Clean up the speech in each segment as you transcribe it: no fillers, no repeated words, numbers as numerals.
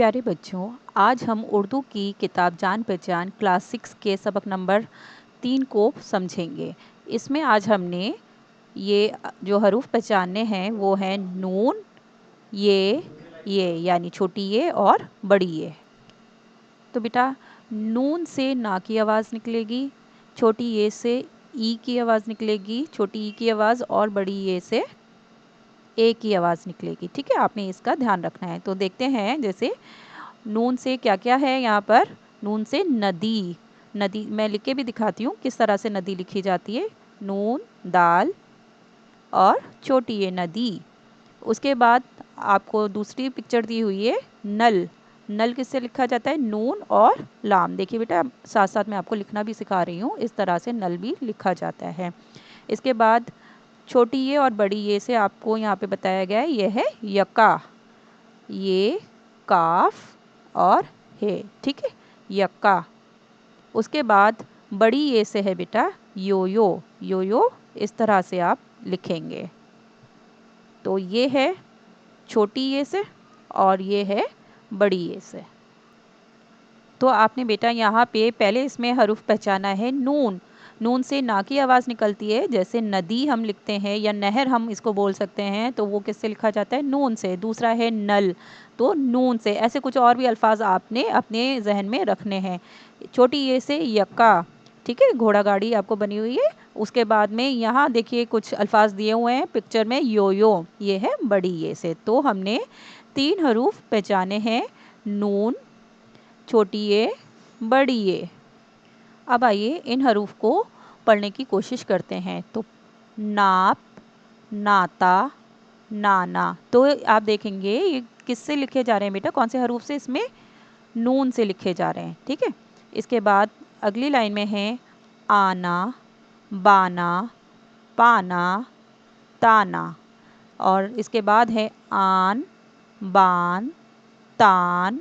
प्यारे बच्चों, आज हम उर्दू की किताब जान पहचान क्लास 6 के सबक नंबर 3 को समझेंगे। इसमें आज हमने ये जो हरूफ पहचानने हैं वो हैं नून, ये यानी छोटी ये और बड़ी ये। तो बेटा नून से ना की आवाज़ निकलेगी, छोटी ये से ई की आवाज़ निकलेगी, छोटी ई की आवाज़, और बड़ी ये से ए की आवाज़ निकलेगी। ठीक है, आपने इसका ध्यान रखना है। तो देखते हैं, जैसे नून से क्या क्या है यहाँ पर। नून से नदी, नदी मैं लिख के भी दिखाती हूँ किस तरह से नदी लिखी जाती है। नून दाल और छोटी ये नदी। उसके बाद आपको दूसरी पिक्चर दी हुई है नल। नल किससे लिखा जाता है? नून और लाम। देखिए बेटा, साथ साथ मैं आपको लिखना भी सिखा रही हूँ, इस तरह से नल भी लिखा जाता है। इसके बाद छोटी ये और बड़ी ये से आपको यहाँ पे बताया गया है, ये है यका, ये काफ और है। ठीक है, यक्का। उसके बाद बड़ी ये से है बेटा यो यो, इस तरह से आप लिखेंगे। तो ये है छोटी ये से और ये है बड़ी ये से। तो आपने बेटा यहाँ पे पहले इसमें हरूफ पहचाना है नून। नून से ना की आवाज़ निकलती है, जैसे नदी हम लिखते हैं या नहर हम इसको बोल सकते हैं, तो वो किससे लिखा जाता है? नून से। दूसरा है नल, तो नून से। ऐसे कुछ और भी अल्फाज आपने अपने जहन में रखने हैं। छोटी ये से यक्का, ठीक है, घोड़ा गाड़ी आपको बनी हुई है। उसके बाद में यहाँ देखिए कुछ अल्फाज दिए हुए हैं पिक्चर में, यो, ये है बड़ी ये से। तो हमने 3 हरूफ पहचाने हैं, नून, छोटी ये, बड़ी ये। अब आइए इन हरूफ को पढ़ने की कोशिश करते हैं। तो नाप, नाता, नाना। तो आप देखेंगे ये किससे लिखे जा रहे हैं बेटा? कौन से हरूफ से? इसमें नून से लिखे जा रहे हैं। ठीक है, इसके बाद अगली लाइन में है आना, बाना, पाना, ताना। और इसके बाद है आन, बान, तान,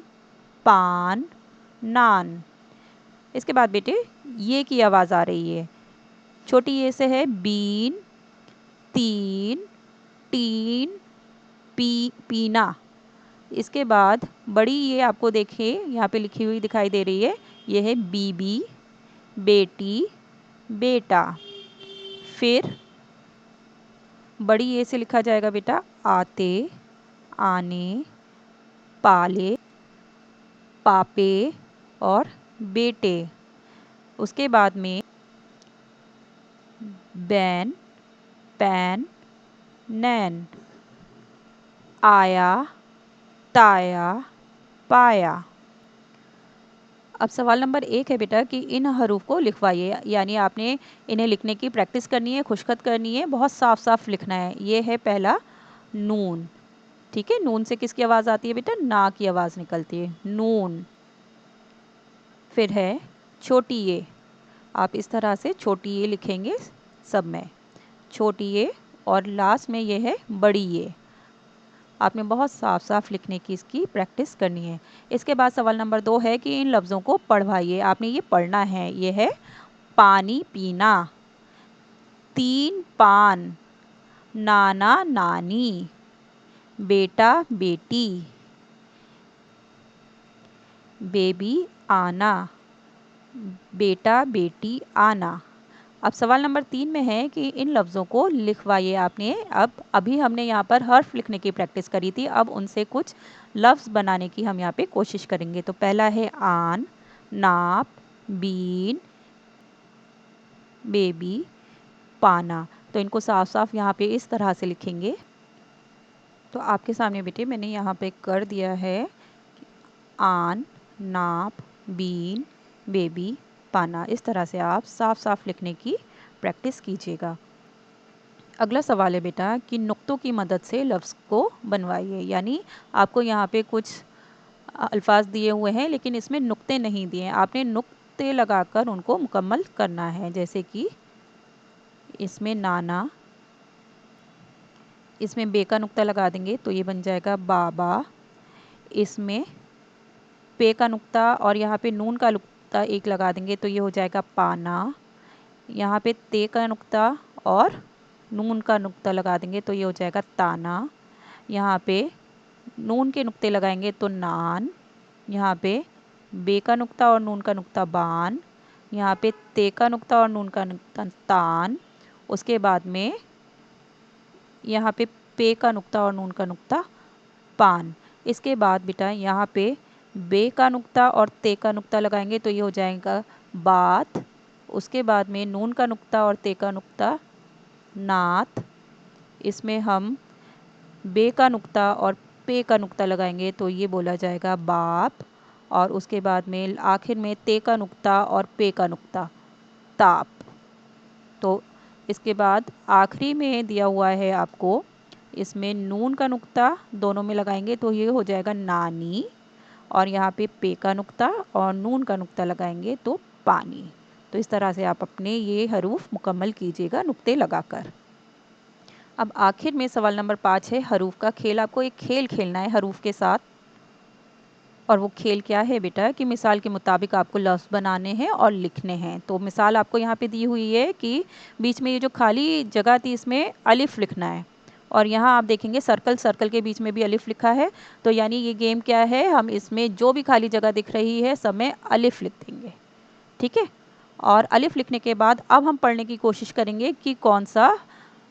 पान, नान। इसके बाद बेटे ये की आवाज़ आ रही है। छोटी ये से है बीन, तीन, टीन, पीना। इसके बाद बड़ी ये आपको देखिए यहाँ पे लिखी हुई दिखाई दे रही है, ये है बीबी, बेटी, बेटा। फिर बड़ी ये से लिखा जाएगा बेटा आते, आने, पाले, पापे और बेटे। उसके बाद में बैन, पैन, नैन, आया, ताया, पाया। अब सवाल नंबर 1 है बेटा कि इन हरूफ को लिखवाइए, यानी आपने इन्हें लिखने की प्रैक्टिस करनी है, खुशखत करनी है, बहुत साफ साफ लिखना है। ये है पहला नून। ठीक है, नून से किसकी आवाज़ आती है बेटा? ना की आवाज़ निकलती है, नून। फिर है छोटी ये, आप इस तरह से छोटी ये लिखेंगे सब में, छोटी ये। और लास्ट में ये है बड़ी ये। आपने बहुत साफ साफ लिखने की इसकी प्रैक्टिस करनी है। इसके बाद सवाल नंबर 2 है कि इन लफ्ज़ों को पढ़वाइए, आपने ये पढ़ना है। ये है पानी पीना, 3 पान, नाना नानी, बेटा बेटी, बेबी आना, बेटा बेटी आना। अब सवाल नंबर 3 में है कि इन लफ्ज़ों को लिखवाइए आपने। अब अभी हमने यहाँ पर हर्फ लिखने की प्रैक्टिस करी थी, अब उनसे कुछ लफ्ज़ बनाने की हम यहाँ पे कोशिश करेंगे। तो पहला है आन, नाप, बीन, बेबी, पाना। तो इनको साफ साफ यहाँ पे इस तरह से लिखेंगे। तो आपके सामने बेटे मैंने यहाँ पे कर दिया है आन, नाप, बीन, बेबी, पाना। इस तरह से आप साफ साफ लिखने की प्रैक्टिस कीजिएगा। अगला सवाल है बेटा कि नुक्तों की मदद से लफ्ज़ को बनवाइए, यानी आपको यहाँ पे कुछ अल्फाज दिए हुए हैं लेकिन इसमें नुक्ते नहीं दिए हैं, आपने नुक्ते लगाकर उनको मुकम्मल करना है। जैसे कि इसमें नाना, इसमें बे का नुक्ता लगा देंगे तो ये बन जाएगा बाबा। इसमें पे का नुक्ता और यहाँ पे नून का नुक्ता एक लगा देंगे तो ये हो जाएगा पाना। यहाँ पे ते का नुक्ता और नून का नुक्ता लगा देंगे तो ये हो जाएगा ताना। यहाँ पे नून के नुक्ते लगाएंगे तो नान। यहाँ पे बे का नुक्ता और नून का नुक्ता बान, यहाँ पे ते का नुक्ता और नून का नुक्ता तान, उसके बाद में यहाँ पे पे का नुक्ता और नून का नुक्ता पान। इसके बाद बेटा यहाँ पे बे का नुक्ता और ते का नुक्ता लगाएंगे तो ये हो जाएगा बात। उसके बाद में नून का नुक्ता और ते का नुक्ता नात। इसमें हम बे का नुक्ता और पे का नुक्ता लगाएंगे तो ये बोला जाएगा बाप। और उसके बाद में आखिर में ते का नुक्ता और पे का नुक्ता ताप। तो इसके बाद आखिरी में दिया हुआ है आपको, इसमें नून का नुक्ता दोनों में लगाएंगे तो ये हो जाएगा नानी, और यहाँ पे पे का नुक्ता और नून का नुक्ता लगाएंगे तो पानी। तो इस तरह से आप अपने ये हरूफ मुकम्मल कीजिएगा नुक्ते लगाकर। अब आखिर में सवाल नंबर 5 है हरूफ का खेल। आपको एक खेल खेलना है हरूफ के साथ, और वो खेल क्या है बेटा कि मिसाल के मुताबिक आपको लफ्ज़ बनाने हैं और लिखने हैं। तो मिसाल आपको यहाँ पे दी हुई है कि बीच में ये जो खाली जगह थी इसमें अलिफ़ लिखना है, और यहाँ आप देखेंगे सर्कल के बीच में भी अलिफ़ लिखा है। तो यानी ये गेम क्या है, हम इसमें जो भी खाली जगह दिख रही है सब में अलिफ़ लिख देंगे, ठीक है। और अलिफ़ लिखने के बाद अब हम पढ़ने की कोशिश करेंगे कि कौन सा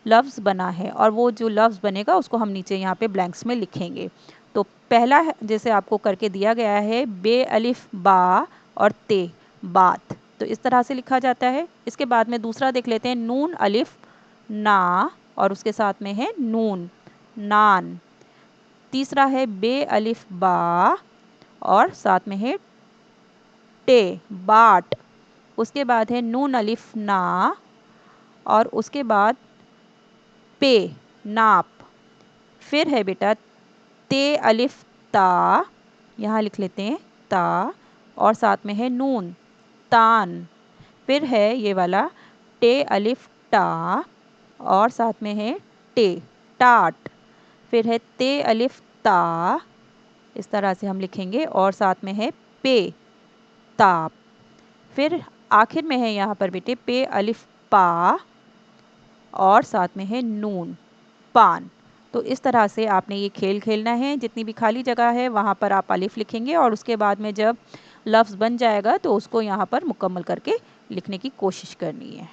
लफ्ज़ बना है, और वो जो लफ्ज़ बनेगा उसको हम नीचे यहाँ पे ब्लैंक्स में लिखेंगे। तो पहला जैसे आपको करके दिया गया है बे अलिफ बा और ते बात, तो इस तरह से लिखा जाता है। इसके बाद में दूसरा देख लेते हैं नून अलिफ ना और उसके साथ में है नून नान। तीसरा है बे अलिफ बा और साथ में है टे बाट। उसके बाद है नून अलिफ ना और उसके बाद पे नाप। फिर है बेटा ते अलिफ ता, यहाँ लिख लेते हैं ता, और साथ में है नून तान। फिर है ये वाला टे अलिफ टा और साथ में है टे टाट। फिर है ते अलिफ ता, इस तरह से हम लिखेंगे, और साथ में है पे ताप। फिर आखिर में है यहाँ पर बेटे पे अलिफ पा और साथ में है नून पान। तो इस तरह से आपने ये खेल खेलना है। जितनी भी खाली जगह है वहाँ पर आप अलिफ लिखेंगे और उसके बाद में जब लफ्ज़ बन जाएगा तो उसको यहाँ पर मुकम्मल करके लिखने की कोशिश करनी है।